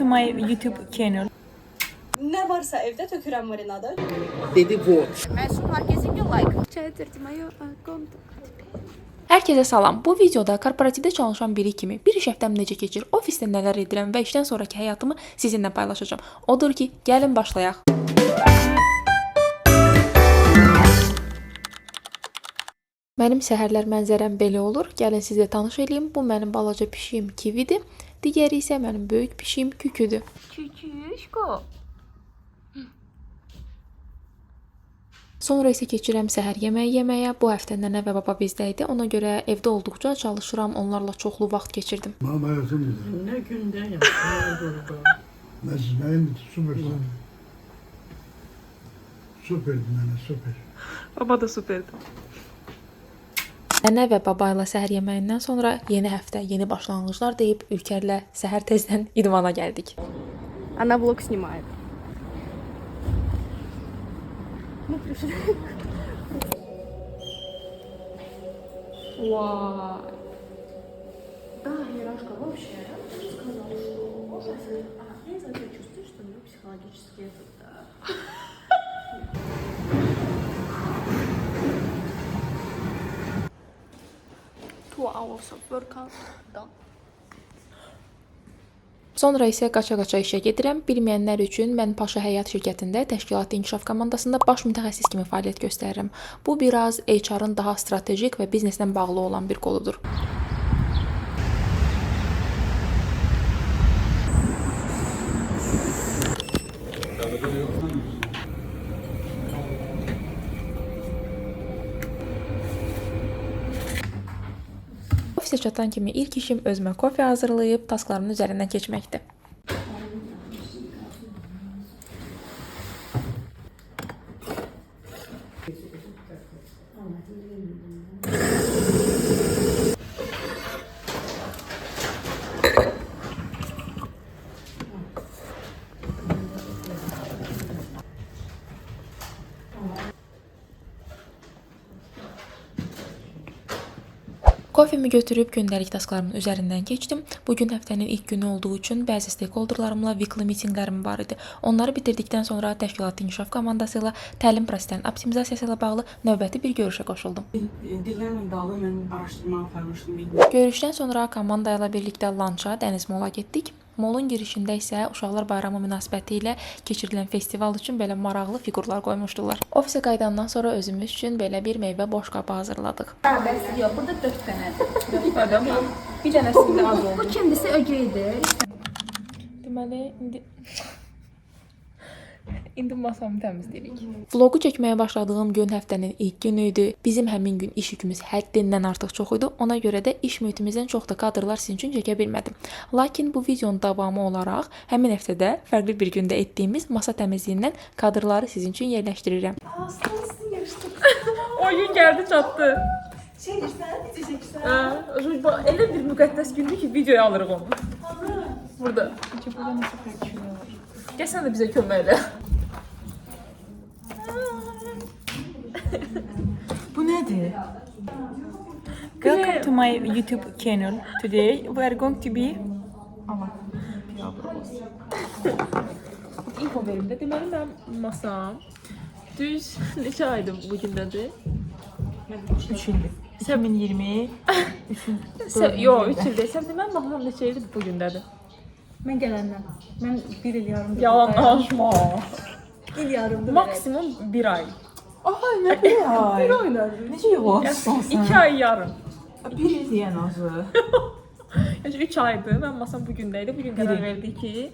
to my YouTube channel. Ne varsa evde tökürəm marinadı. Dedi bu. Herkese salam. Bu videoda korporativdə çalışan biri kimi bir iş həftəm necə keçir, ofisdə nələr edirəm və işdən sonraki həyatımı sizinlə paylaşacağım. Odur ki, gəlin başlayaq. Mənim səhərlər mənzərəm belə olur. Gəlin sizlə tanış edeyim. Bu mənim balaca pişiyim Kividir. Digəri isə mənim böyük pişiyim Küküdür. Küküşko. Sonra isə keçirəm səhər yeməyi yeməyə. Bu həftə nənə və baba bizdə idi. Ona görə evdə olduqca çalışıram. Onlarla çoxlu vaxt keçirdim. Mama hayatım dedi. Ne günde ya. Benim süperdi. Süperdi nene süper. Baba da süperdi. Nənə və baba ilə səhər yeməyindən sonra yeni həftə, yeni başlanğıclar deyib Ülkərlə səhər tezdən idmana gəldik. Она влог снимает. Вау. Да, Ярошка, вообще, я сказала, что я заодно чувствую, что мы психологически Sonra isə qaça-qaça işə gedirəm. Bilməyənlər üçün mən Paşa Həyat şirkətində təşkilatı inkişaf komandasında baş mütəxəssis kimi fəaliyyət göstərirəm. Bu biraz HR-ın daha strategik və bizneslə bağlı olan bir qoludur. Ofisə çatan kimi ilk işim özümə kofe hazırlayıb tasklarımın üzərindən keçməkdir. Kofemi götürüb gündəlik tasklarımın üzərindən keçdim. Bugün həftənin ilk günü olduğu üçün bəzi stakeholderlarımla weekly meetinglərim var idi. Onları bitirdikdən sonra təşkilatı inkişaf komandası ilə təlim proseslərinin optimizasiyası ilə bağlı növbəti bir görüşə qoşuldum. Dillərlə bağlı mən araşdırma aparmışdım. Görüşdən sonra komanda ilə birlikdə lança, dəniz mola getdik. Molun girişində isə Uşaqlar Bayramı münasibəti ilə keçirilən festival üçün belə maraqlı fiqurlar qoymuşdular. Ofisə qayıdandan sonra özümüz üçün belə bir meyvə boşqabı hazırladıq. Yox, burada 4 dənədir. 4 adam. Bir dənəsində az oldu. Bu kimdisi ögeydir. Deməli, İndi masamı təmizləyirik. Vlogu çəkməyə başladığım gün həftənin ilk günü idi. Bizim həmin gün iş yükümüz həddindən artıq çox idi. Ona görə də iş mühitimizdən çox da kadrlar sizin üçün çəkə bilmədim. Lakin bu videonun davamı olaraq həmin həftədə fərqli bir gündə etdiyimiz masa təmizliyindən kadrları sizin üçün yerləşdirirəm. O gün gəldi çatdı. Şey dersen, içeceksen. Elə bir müqəddəs gündür ki, videoya alırıq onu. Burada. Gəl sən də bizə kömək elə. Bu nedir? Welcome to my YouTube channel. Today we are going to be info verim də. Deməli mənim masam düz neçə aydır bu gündədir? 3 ildir. 2020. Yox, 3 ildir. Sən deməli masam neçə ildir bu gündədir? Ben gələndən. Ben 1 il yarımdır. Yalan danışma. 1 il yarımdır. Maksimum 1 ay. Ay ne bir ay. Bir aylar. Necə yoxsan 2 ay yarım. 1 il deyən azı. Yəni 3 aydır. Mən masam bu gündəydi. Bu gün qərar verdik ki,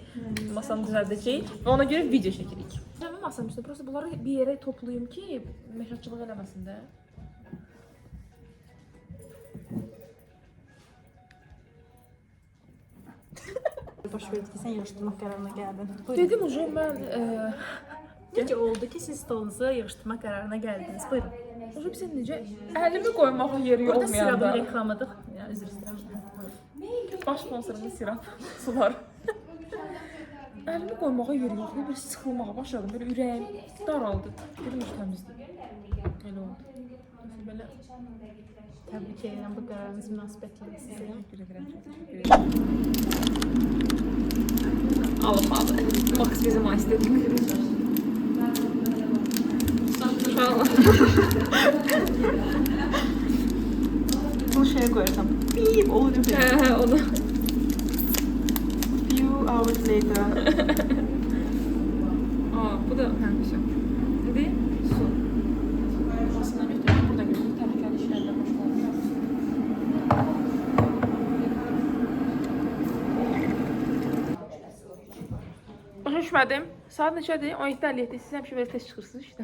masamı düzəldəcəyik və ona görə video çəkirik. Mən masamın üstündə prosta bunları bir yerə toplayım ki, məşaqçılıq eləməsin də. Baş verdi ki, sen yığışdırmaq qərarına gəldin. Dedim uje mən Necə oldu ki, siz stolunuzu yığışdırmaq qərarına gəldiniz? Buyurun. uje bizə necə əlimi qoymağa yeri Burada olmayanda. sirabın reklamıdır. Ya, üzr istəyirəm. Baş sponsorumuz Sirap sular. Əlimi qoymağa yeri yoxdur. Bir sıxılmağa başladım. Böyle ürəyim daraldı. Dedim uje təmizdir. Elə oldu. Belə Təbrik edirəm bu qərarınız münasibətilə sizə. teşekkür ederim. Çok teşekkür ederim. alınmalı. Max bizim estetik. Bunu şeye koyarsam. Bip olur değil mi? Hə, onu. Few hours later. Aa, bu da həmişə. İndi su. Masasına götürürəm, burada götürürəm. Təhlükəli işlərlə başlayacağım. Başa düşmədim. Saat neçədir? 17:57. Siz həmişə belə tez çıxırsınız işte.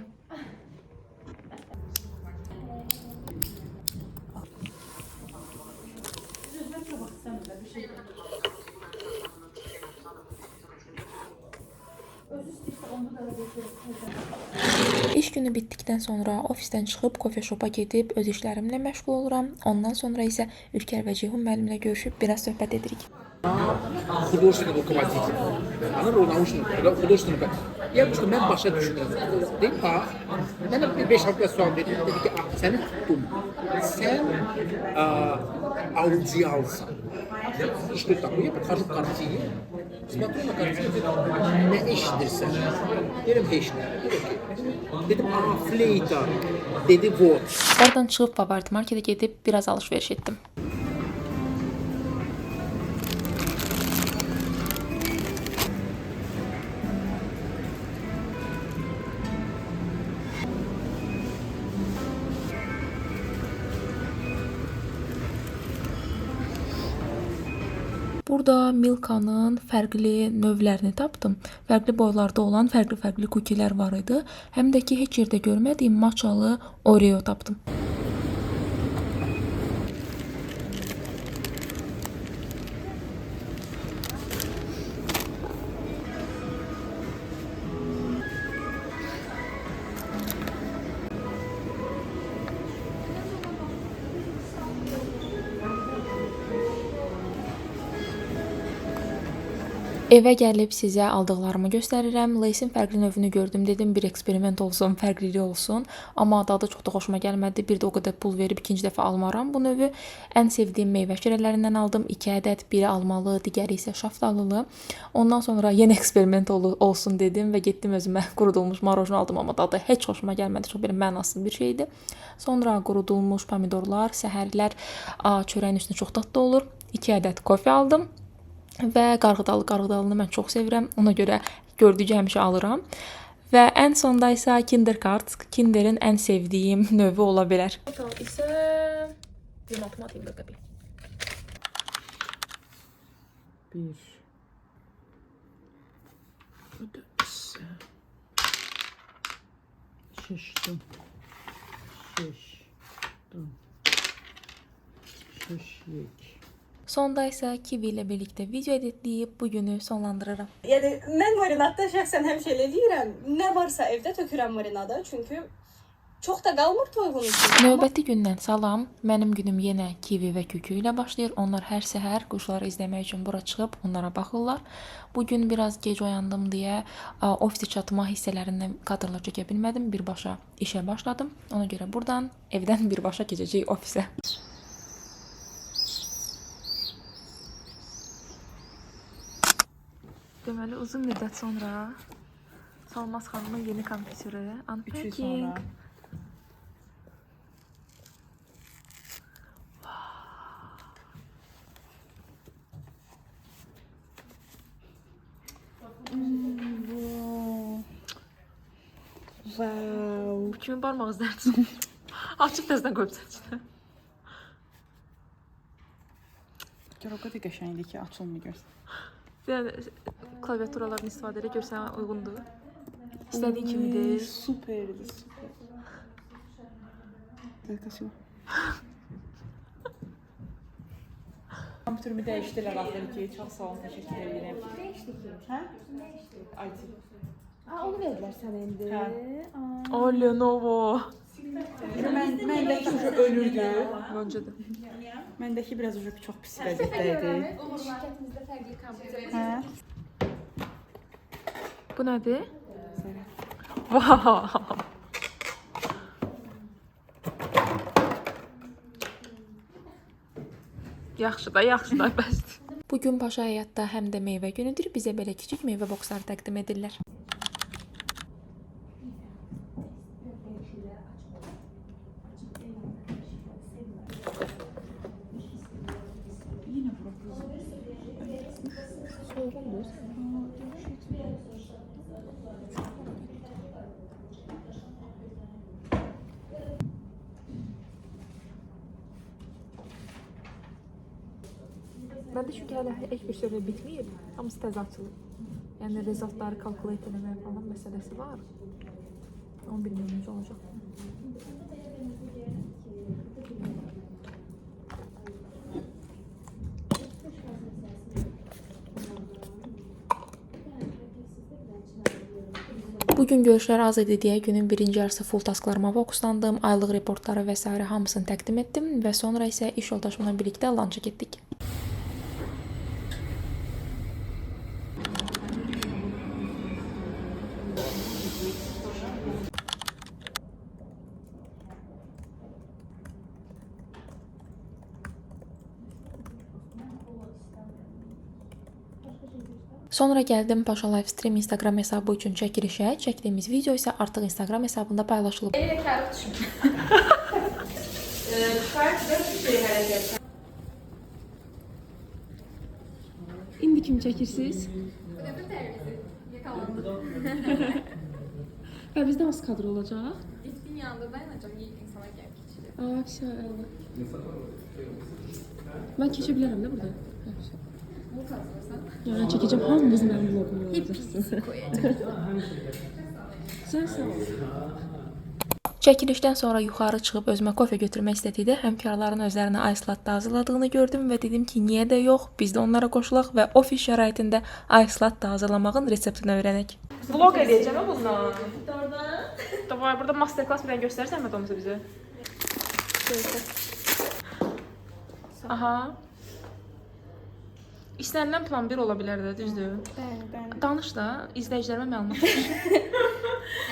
İş günü bitdikdən sonra ofisdən çıxıb kofe shop'a gedib öz işlərimlə məşğul oluram. Ondan sonra isə Ülker və Ceyhun müəllimlə görüşüb biraz söhbət edirik. Художественный руководитель. Она научный, художественный руководитель. Я просто mən başa düşürəm. Deyim, mənə 5-6 sual verdi. Dedi ki, səni tutdum. Sən аудиалsan. Что это такое? Я подхожу к картине, смотрю на картину, ne eşidirsən? Deyirəm, heç nə. Dedim, fleyta. Dedi, вот. Oradan çıxıb favorit marketə gedib biraz alış-veriş etdim. Burada Milka'nın fərqli növlərini tapdım. Fərqli boylarda olan fərqli kukilər var idi. Həm də ki, heç yerdə görmədiyim matchalı Oreo tapdım. Evə gəlib sizə aldıqlarımı göstərirəm. Lace'in fərqli növünü gördüm, dedim bir eksperiment olsun, fərqlilik olsun. Amma dadı çox da xoşuma gəlmədi. Bir də o qədər pul verib ikinci dəfə almaram bu növü. Ən sevdiyim meyvə şirələrindən aldım. 2 ədəd, biri almalı, digəri isə şaftalılı. Ondan sonra yenə eksperiment olsun dedim və getdim özümə qurudulmuş marojna aldım, amma dadı heç xoşuma gəlmədi. Çox belə mənasız bir şeydi. Sonra qurudulmuş pomidorlar, səhərlər çörəyin üstünə çox dadlı olur. 2 ədəd kofe aldım. Və qarğıdalını mən çox sevirəm. Ona görə gördükcə həmişə alıram. Və ən sonda isə Kinder Cards. Kinderin ən sevdiyim növü ola bilər. Total isə bir matematik qəbi. 1. Bu da ise Şişdim. Şişlik. Sonda isə Kiwi ilə birlikdə video editləyib bu günü sonlandırıram. Yəni mən marinadda şəxsən həmişə elə eləyirəm. Nə varsa evdə tökürəm marinada, çünki çox da qalmır toyğun üçün. Növbəti gündən salam. Mənim günüm yenə Kiwi və Kükü ilə başlayır. Onlar hər səhər quşları izləmək üçün bura çıxıb onlara baxırlar. Bu gün biraz gec oyandım deyə ofisə çatma hissələrindən kadrlar çəkə bilmədim. Birbaşa işə başladım. Ona görə buradan evdən birbaşa keçəcəyik ofisə. Deməli, uzun müddət sonra Salmaz xanımın yeni kompüteri unpacking. Wow. Kimin barmaq izlərdir? Açıb təzdən qoyub çəkdi. O qədər qəşəngdir ki, açılmır. Yəni klaviaturalarını istifadə edək, gör sənə uyğundur. İstədiyin kimidir. Süperdir, süper. Dəqiqəsi. Kompüterimi dəyişdilər axırı ki, çox sağ olun, təşəkkür edirəm. Dəyişdik ki. Hə? IT. IT. Onu verdilər sənə indi. Hə. O, Lenovo. Məndəki ölürdü. Öncədir. Məndəki biraz çox pis vəziyyətdə idi. Şirkətimizdə fərqli kompüter. Hə? Bu nədir? Vav. Yaxşı da, bəsdir. Bu Bu gün Paşa həyatda həm də meyvə günüdür. Bizə belə kiçik meyvə boksları təqdim edirlər. Məndə çünki hələ heç bir şey bitməyib, hamısı təzə açılıb. Yəni rezultatları kalkulate etmək falan məsələsi var. Onu bilmirəm necə olacaq. Bugün görüşlər az idi deyə günün birinci yarısı full tasklarıma fokuslandım, aylıq reportları və s. hamısını təqdim etdim və sonra isə iş yoldaşımla birlikdə lança getdik. Sonra gəldim Paşa Livestream Instagram hesabı üçün çəkilişə. Çəkdiyimiz video isə artıq Instagram hesabında paylaşılıb. İndi kim çəkirsiniz? Və bizdə az kadr olacaq. İlkin yanında dayanacaq, ilk insana gəlib keçirir. Mən keçə bilərəm də burada. Ya mən çəkəcəm, hamınız mənim vlogumu olacaqsınız. Sən sağ ol. Çəkilişdən sonra yuxarı çıxıb özümə kofe götürmək istədikdə həmkarların özlərinə ice latte hazırladığını gördüm və dedim ki, niyə də yox, biz də onlara qoşulaq və ofis şəraitində ice latte hazırlamağın reseptini öyrənək. Vlog edəcəm bundan. Davay, burada masterclass bir dənə göstərirsən mi Tomusa bizə? Aha. İstənilən plan 1 ola bilər də, düzdür? Bəli. Danış da, izləyicilərimə məlumat ver.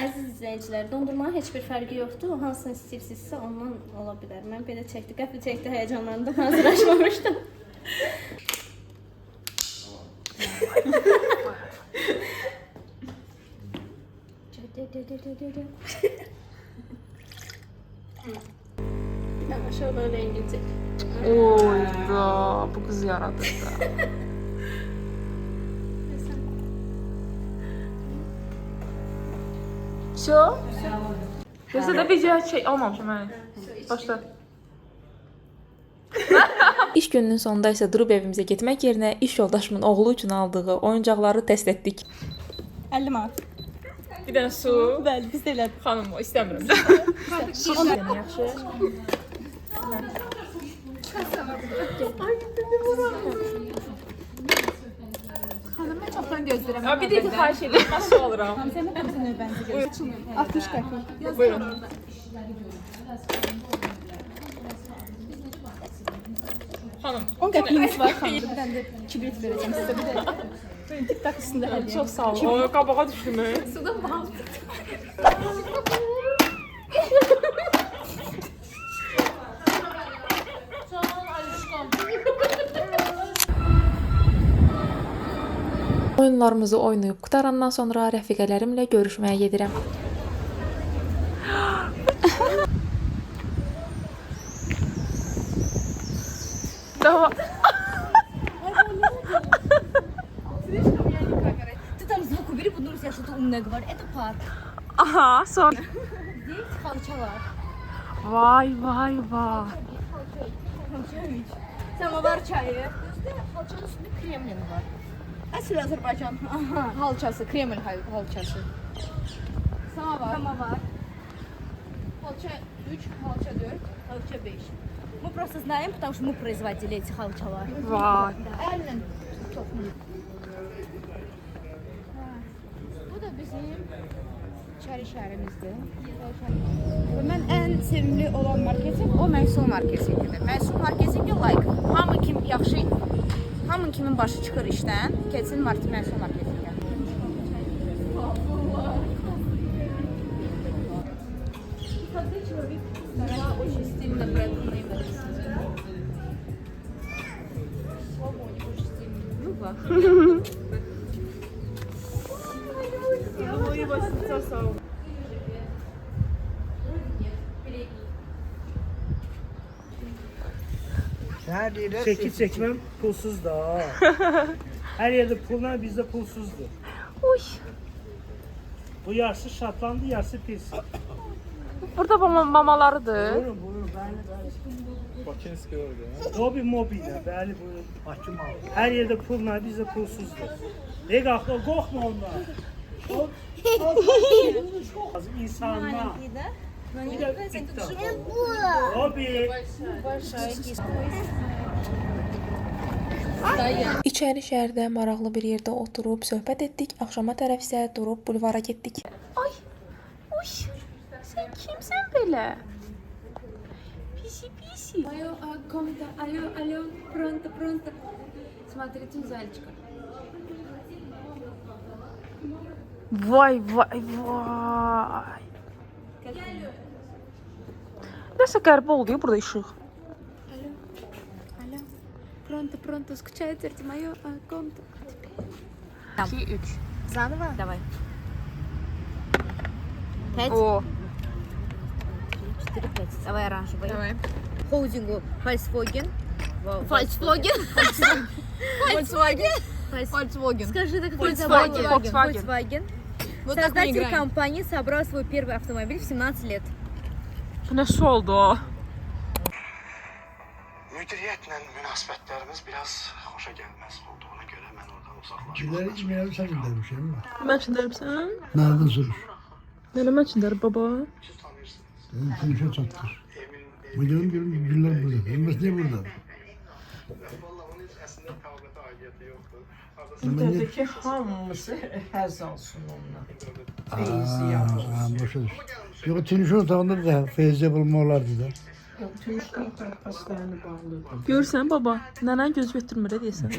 Əziz izləyicilər, dondurmanın heç bir fərqi yoxdur. Hansını istəyirsinizsə ondan ola bilər. Mən belə çəkdi, qəfil çəkdi, həyecanlandım, hazırlaşmamışdım. Yavaş-yavaş rengini çək. Oyda, bu qız yaradır da. Все? Gözdə də video çək almamışam mən. Başla. İş gününün sonunda isə durub evimizə getmək yerinə iş yoldaşımın oğlu üçün aldığı oyuncaqları test etdik. 50 manat. Bir dənə su. Bəli, biz də elədik. Xanım, o istəmirəm. Su dənə yaxşı. Ya bir dəqiqə xahiş edirəm, mən su alıram. Sən nə qədər növbənizi görürsün? 60 qəpik. Buyurun. Xanım, 10 qəpiyimiz var xanım. Bir dənə də kibrit verəcəm sizə bir dəqiqə. Buyurun, TikTok üstündə hədiyyə. çox sağ olun. O, qabağa düşdüm. Oyunlarımızı oynayıb qutarandan sonra rəfiqələrimlə görüşməyə gedirəm. Dava. Ты там звук убери, потому что я что-то умное говорю. Это парк. Aha, sonra. Здесь халчалар. Vay vay vay. Samovar çayı. Halçanın üstünde Kremlin var. Əsl Azərbaycan halçası, Kreml halçası. Samovar. Halça 3, halça 4, halça 5. Мы просто знаем, потому что мы производили эти халчалар. Vay. Əllə toxunur. Bu da bizim İçəri şəhərimizdir. Və mən ən sevimli olan marketing o məhsul marketingidir. Məhsul marketingi like. Hamı kim yaxşı, hamı kimin başı çıxır işdən, keçsin məhsul marketingi. Очень стильно, брэндный. Очень стильный. var. Çeki çekmem pulsuz da. Her yerde pul var, bizde pulsuzdur. Uy. Bu yarısı Şotlandı, yarısı pis. Burada mamalarıdır. Buyurun, buyurun, bəli. Bakinski orada. Mobi mobiyle, bəli, buyurun. Bakım aldı. Her yerde pul var, bizde pulsuzdur. Ne kalkma, korkma ondan. İnsanlar. Bir de TikTok. Mobi. İçəri şəhərdə maraqlı bir yerdə oturub söhbət etdik. Axşama tərəf isə durub bulvara getdik. Ay. Uy. Sen kimsen böyle? Pisi pisi. Алло, комната, алло, пронто. Смотрите, зайчика. Vay vay vay. Nəsə qəribə oldu ya burada işıq. Пронто, скучаете, мое комната. 2 3. Zanovo? Давай. 5, O. 4, 5. Давай оранжевый. Давай. Холдингу Volkswagen. Volkswagen. Volkswagen. Скажи, это какой Volkswagen. завод? Volkswagen. Volkswagen. Вот так мы Создатель играем. компании собрал свой первый автомобиль в 17 лет. Bu nəsə oldu o? Müdiriyyətlə münasibətlərimiz biraz xoşa gəlməz olduğuna görə mən oradan uzaqlaşdım. Kimleri içmeyen sen demişim mi? Mən çindərəm. Nereden soruş? Nələ mən çindərəm baba? Siz tanıyırsınız. Dedim konuşa çattır. Emin Bu gelin güller burada. Elmas niye burada? Vallahi onun heç əslində tavqata aidiyyəti yoxdur. Buradakı hamısı həzz alsın ondan. Boşa düş. Yok Tiniş'in otağında da feyze bulma olardı da. Yox, Tunçdan paslarını bağlıdır. Görsən baba, nənən göz götürmür deyəsən.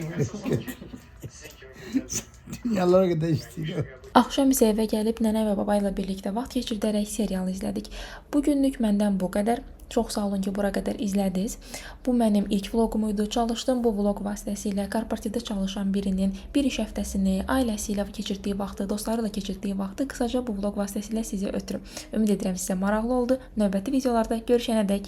Dünyalara kadar istiyor. Axşam isə evə gəlib nənə və baba ilə birlikdə vaxt keçirdərək serial izlədik. Bu günlük məndən bu qədər. Çox sağ olun ki, bura qədər izlədiniz. Bu mənim ilk vloqum idi. Çalışdım bu vloq vasitəsilə korporativdə çalışan birinin bir iş həftəsini, ailəsi ilə keçirdiyi vaxtı, dostları ilə keçirdiyi vaxtı qısaca bu vloq vasitəsilə sizə ötürüm. Ümid edirəm sizə maraqlı oldu. Növbəti videolarda görüşənədək.